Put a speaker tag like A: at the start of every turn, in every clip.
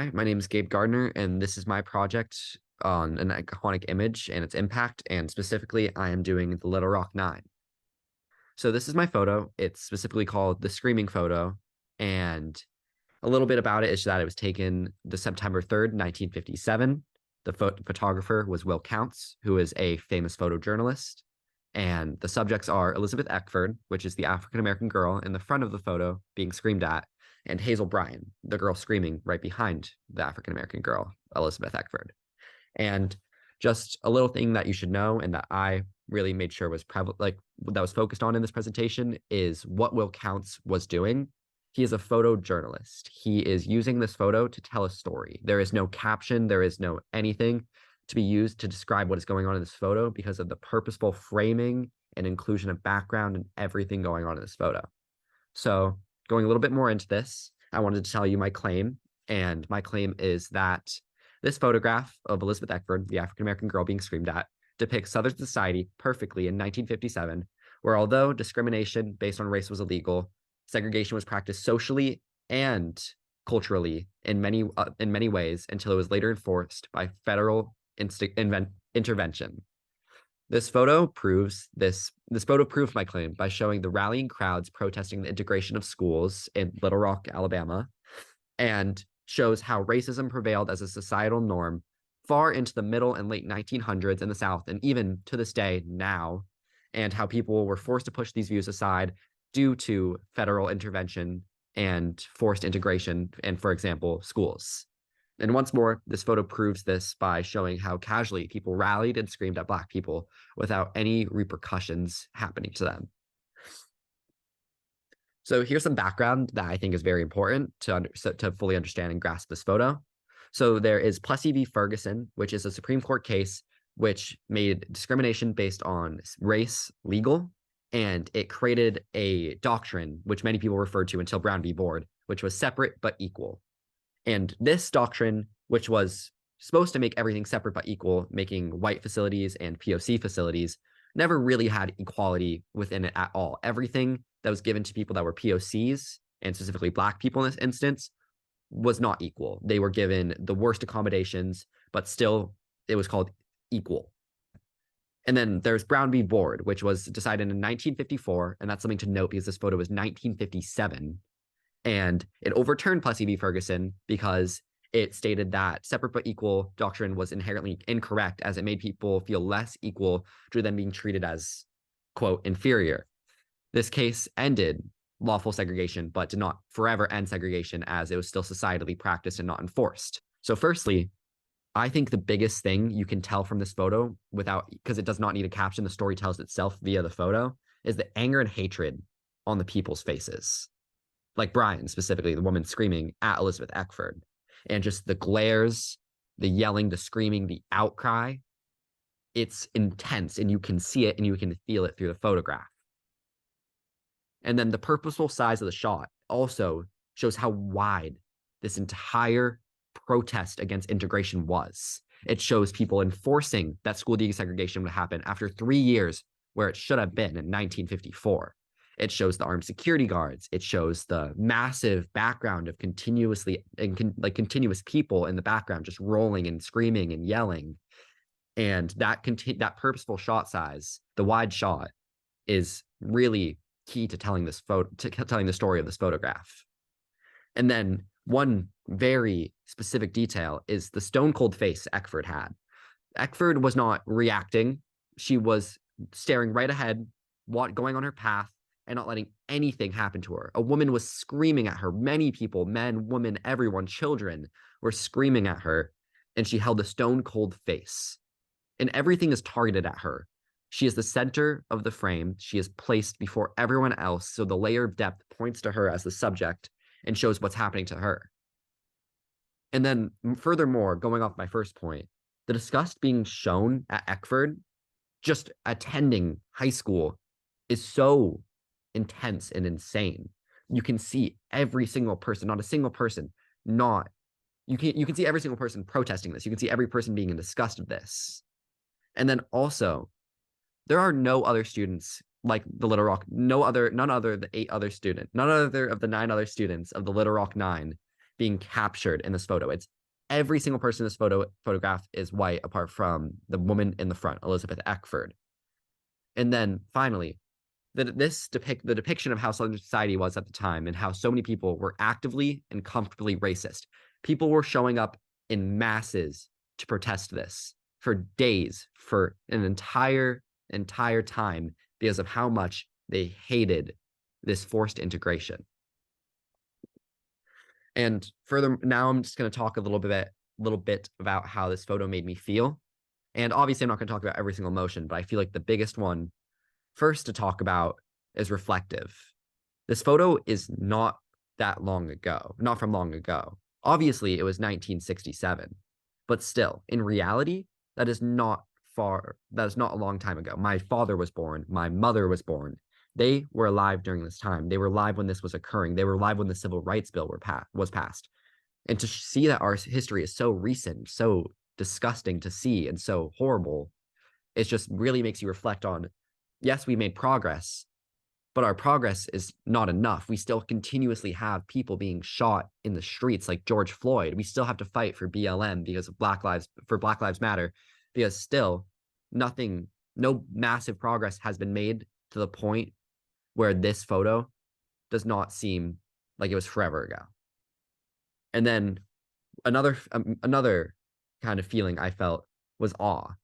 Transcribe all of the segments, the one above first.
A: Hi, my name is Gabe Gardner, and this is my project on an iconic image and its impact. And specifically, I am doing the Little Rock Nine. So, this is my photo. It's specifically called the Screaming Photo. And a little bit about it is that it was taken the September 3rd, 1957. The photographer was Will Counts, who is a famous photojournalist. And the subjects are Elizabeth Eckford, which is the African American girl in the front of the photo being screamed at, and Hazel Bryan, the girl screaming right behind the African American girl, Elizabeth Eckford. And just a little thing that you should know and that I really made sure was prevalent, like that was focused on in this presentation, is what Will Counts was doing. He is a photojournalist. He is using this photo to tell a story. There is no caption, there is no anything to be used to describe what is going on in this photo because of the purposeful framing and inclusion of background and everything going on in this photo. So, going a little bit more into this, I wanted to tell you my claim. And my claim is that this photograph of Elizabeth Eckford, the African American girl being screamed at, depicts Southern society perfectly in 1957, where although discrimination based on race was illegal, segregation was practiced socially and culturally in many ways until it was later enforced by federal intervention. This photo proves my claim by showing the rallying crowds protesting the integration of schools in Little Rock, Alabama, and shows how racism prevailed as a societal norm far into the middle and late 1900s in the South, and even to this day now, and how people were forced to push these views aside due to federal intervention and forced integration, and, for example, schools. And once more, this photo proves this by showing how casually people rallied and screamed at Black people without any repercussions happening to them. So here's some background that I think is very important to fully understand and grasp this photo. So there is Plessy v. Ferguson, which is a Supreme Court case which made discrimination based on race legal, and it created a doctrine which many people referred to until Brown v. Board, which was separate but equal. And this doctrine, which was supposed to make everything separate but equal, making white facilities and POC facilities, never really had equality within it at all. Everything that was given to people that were POCs, and specifically Black people in this instance, was not equal. They were given the worst accommodations, but still it was called equal. And then there's Brown v. Board, which was decided in 1954. And that's something to note because this photo was 1957. And it overturned Plessy v. Ferguson because it stated that separate but equal doctrine was inherently incorrect as it made people feel less equal to them being treated as, quote, inferior. This case ended lawful segregation, but did not forever end segregation as it was still societally practiced and not enforced. So firstly, I think the biggest thing you can tell from this photo because it does not need a caption, the story tells itself via the photo, is the anger and hatred on the people's faces. Like Brian, specifically, the woman screaming at Elizabeth Eckford, and just the glares, the yelling, the screaming, the outcry. It's intense, and you can see it and you can feel it through the photograph. And then the purposeful size of the shot also shows how wide this entire protest against integration was. It shows people enforcing that school desegregation would happen after 3 years where it should have been in 1954. It shows the armed security guards. It shows the massive background of continuous people in the background just rolling and screaming and yelling. And that purposeful shot size, the wide shot, is really key to telling telling the story of this photograph. And then one very specific detail is the stone cold face Eckford had. Eckford was not reacting. She was staring right ahead, going on her path, and not letting anything happen to her. A woman was screaming at her. Many people, men, women, everyone, children, were screaming at her, and she held a stone cold face. And everything is targeted at her. She is the center of the frame. She is placed before everyone else, so the layer of depth points to her as the subject and shows what's happening to her. And then furthermore, going off my first point, the disgust being shown at Eckford, just attending high school, is so intense and insane. You can see every single person, not a single person, you can see every single person protesting this. You can see every person being in disgust of this. And then also, there are no other students like the Little Rock, none other of the 9 other students of the Little Rock Nine being captured in this photo. It's every single person in this photograph is white, apart from the woman in the front, Elizabeth Eckford. And then finally, the depiction of how Southern society was at the time and how so many people were actively and comfortably racist. People were showing up in masses to protest this for days, for an entire time, because of how much they hated this forced integration. And further, now I'm just going to talk a little bit about how this photo made me feel. And obviously, I'm not going to talk about every single emotion, but I feel like the biggest one first to talk about is reflective. This photo is not that long ago, not from long ago. Obviously, it was 1967, but still, in reality, that is not a long time ago. My father was born, my mother was born. They were alive during this time. They were alive when this was occurring. They were alive when the Civil Rights Bill was passed. And to see that our history is so recent, so disgusting to see, and so horrible, it just really makes you reflect on, yes, we made progress, but our progress is not enough. We still continuously have people being shot in the streets like George Floyd. We still have to fight for BLM because of Black Lives Matter, because still no massive progress has been made to the point where this photo does not seem like it was forever ago. And then another kind of feeling I felt was awe,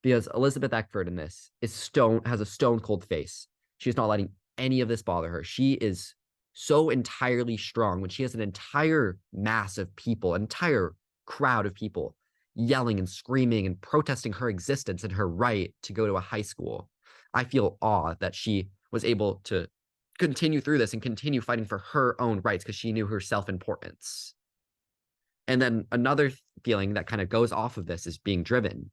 A: because Elizabeth Eckford in this has a stone cold face. She's not letting any of this bother her. She is so entirely strong when she has an entire mass of people, an entire crowd of people yelling and screaming and protesting her existence and her right to go to a high school. I feel awe that she was able to continue through this and continue fighting for her own rights because she knew her self-importance. And then another feeling that kind of goes off of this is being driven,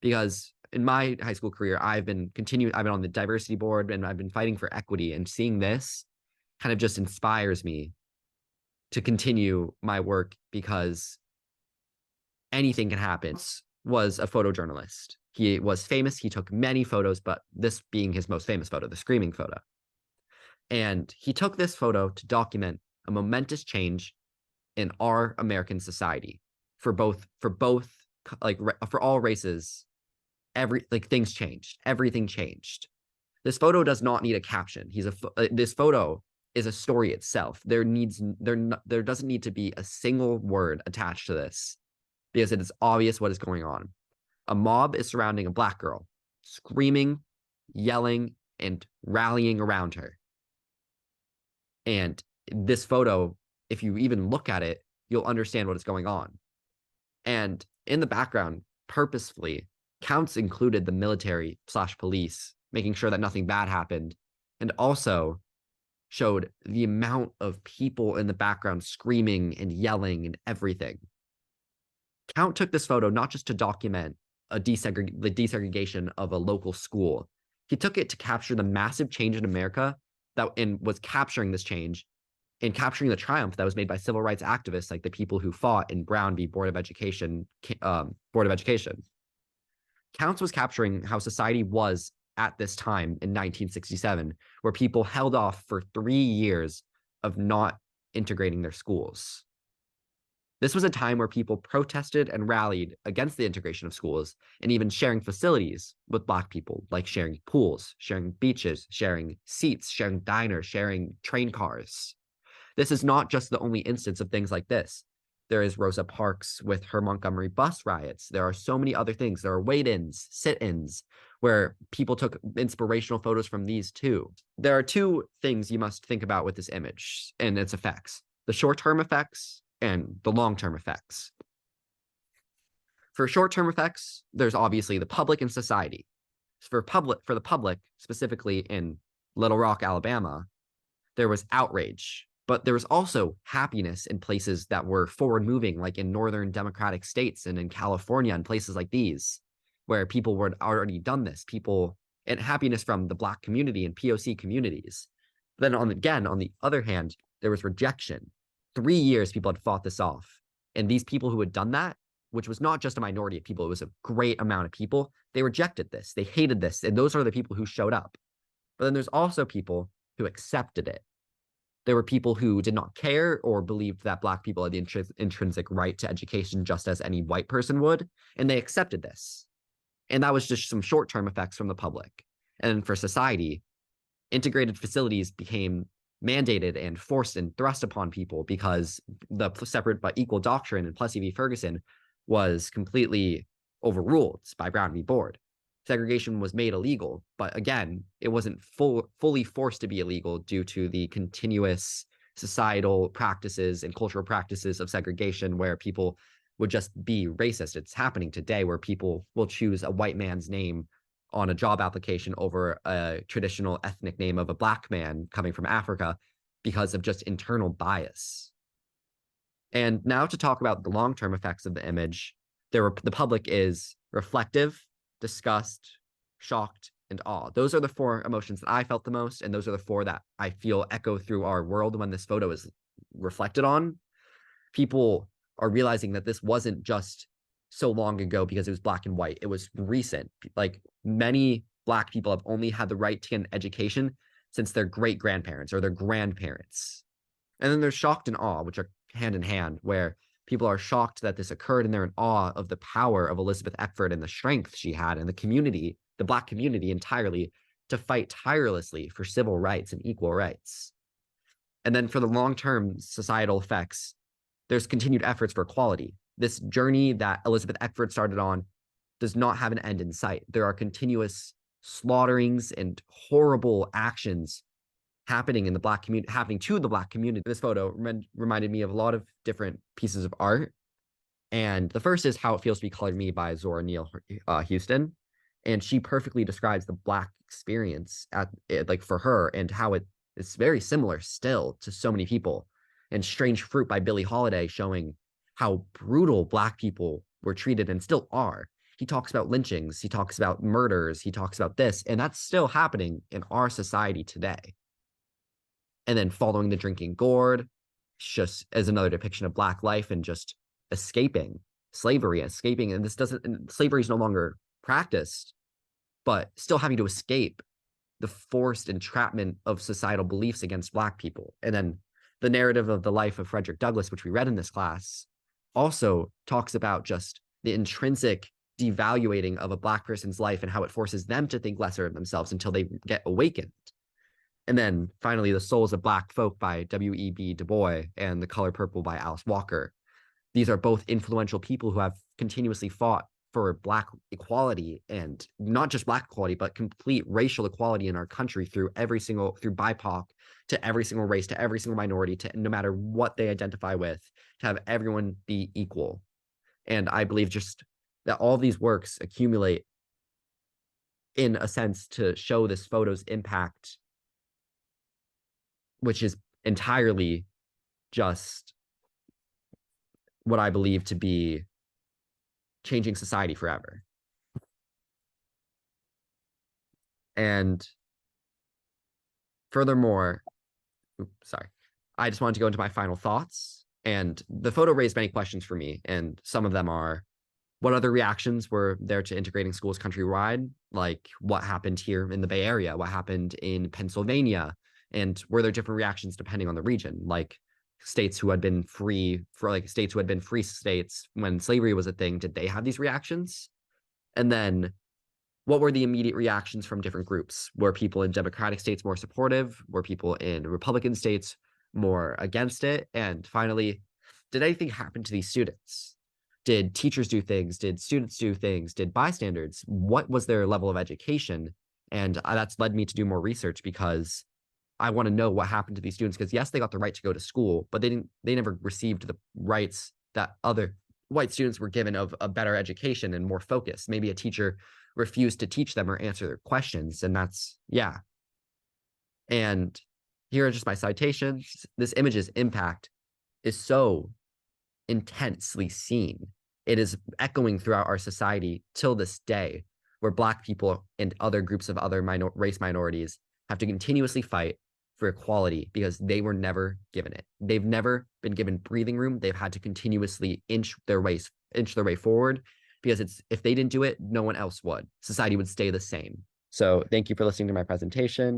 A: because in my high school career, I've been on the diversity board and I've been fighting for equity, and seeing this kind of just inspires me to continue my work, because anything can happen. Was a photojournalist. He was famous. He took many photos, but this being his most famous photo, the screaming photo. And he took this photo to document a momentous change in our American society for all races. Things changed. Everything changed. This photo does not need a caption. This photo is a story itself. There doesn't need to be a single word attached to this, because it is obvious what is going on. A mob is surrounding a Black girl, screaming, yelling, and rallying around her. And this photo, if you even look at it, you'll understand what is going on. And in the background, purposefully, counts included the military/police, making sure that nothing bad happened, and also showed the amount of people in the background screaming and yelling and everything. Count took this photo not just to document the desegregation of a local school. He took it to capture the massive change in America and was capturing this change and capturing the triumph that was made by civil rights activists like the people who fought in Brown v. Board of Education. Counts was capturing how society was at this time in 1967, where people held off for 3 years of not integrating their schools. This was a time where people protested and rallied against the integration of schools and even sharing facilities with Black people, like sharing pools, sharing beaches, sharing seats, sharing diners, sharing train cars. This is not just the only instance of things like this. There is Rosa Parks with her Montgomery bus riots. There are so many other things. There are wait-ins, sit-ins, where people took inspirational photos from these too. There are two things you must think about with this image and its effects: the short-term effects and the long-term effects. For short-term effects, there's obviously the public and society. For the public, specifically in Little Rock, Alabama, there was outrage, but there was also happiness in places that were forward-moving, like in northern democratic states and in California and places like these, where people were already done this. And happiness from the Black community and POC communities. Then on the other hand, there was rejection. 3 years people had fought this off. And these people who had done that, which was not just a minority of people, it was a great amount of people, they rejected this. They hated this. And those are the people who showed up. But then there's also people who accepted it. There were people who did not care or believed that Black people had the intrinsic right to education just as any white person would, and they accepted this. And that was just some short-term effects from the public. And for society, integrated facilities became mandated and forced and thrust upon people because the separate but equal doctrine in Plessy v. Ferguson was completely overruled by Brown v. Board. Segregation was made illegal, but again, it wasn't fully forced to be illegal due to the continuous societal practices and cultural practices of segregation where people would just be racist. It's happening today where people will choose a white man's name on a job application over a traditional ethnic name of a Black man coming from Africa because of just internal bias. And now to talk about the long-term effects of the image, the public is reflective, disgust, shocked, and awe. Those are the four emotions that I felt the most, and those are the four that I feel echo through our world when this photo is reflected on. People are realizing that this wasn't just so long ago because it was black and white. It was recent. Like many Black people have only had the right to an education since their great grandparents or their grandparents. And then there's shocked and awe, which are hand in hand, where people are shocked that this occurred and they're in awe of the power of Elizabeth Eckford and the strength she had and the community, the Black community entirely, to fight tirelessly for civil rights and equal rights. And then for the long-term societal effects, there's continued efforts for equality. This journey that Elizabeth Eckford started on does not have an end in sight. There are continuous slaughterings and horrible actions happening in the Black community, happening to the Black community. This photo reminded me of a lot of different pieces of art. And the first is How It Feels to Be Colored Me by Zora Neale Hurston. And she perfectly describes the Black experience like for her and how it's very similar still to so many people. And Strange Fruit by Billie Holiday showing how brutal Black people were treated and still are. He talks about lynchings, he talks about murders, he talks about this, and that's still happening in our society today. And then Following the Drinking Gourd, just as another depiction of Black life and just escaping slavery, and slavery is no longer practiced, but still having to escape the forced entrapment of societal beliefs against Black people. And then the narrative of the life of Frederick Douglass, which we read in this class, also talks about just the intrinsic devaluating of a Black person's life and how it forces them to think lesser of themselves until they get awakened. And then finally, The Souls of Black Folk by W.E.B. Du Bois and The Color Purple by Alice Walker. These are both influential people who have continuously fought for Black equality, and not just Black equality, but complete racial equality in our country through BIPOC, to every single race, to every single minority, to no matter what they identify with, to have everyone be equal. And I believe just that all of these works accumulate in a sense to show this photo's impact, which is entirely just what I believe to be changing society forever. And furthermore, I just wanted to go into my final thoughts. And the photo raised many questions for me. And some of them are, what other reactions were there to integrating schools countrywide? Like what happened here in the Bay Area? What happened in Pennsylvania? And were there different reactions depending on the region? Like states who had been free states when slavery was a thing, did they have these reactions? And then what were the immediate reactions from different groups? Were people in Democratic states more supportive? Were people in Republican states more against it? And finally, did anything happen to these students? Did teachers do things? Did students do things? Did bystanders? What was their level of education? And that's led me to do more research because I want to know what happened to these students, because yes, they got the right to go to school, but they never received the rights that other white students were given of a better education and more focus. Maybe a teacher refused to teach them or answer their questions. And yeah. And here are just my citations. This image's impact is so intensely seen. It is echoing throughout our society till this day, where Black people and other groups of other race minorities have to continuously fight for equality because they were never given it. They've never been given breathing room. They've had to continuously inch their way forward because if they didn't do it, no one else would. Society would stay the same. So thank you for listening to my presentation.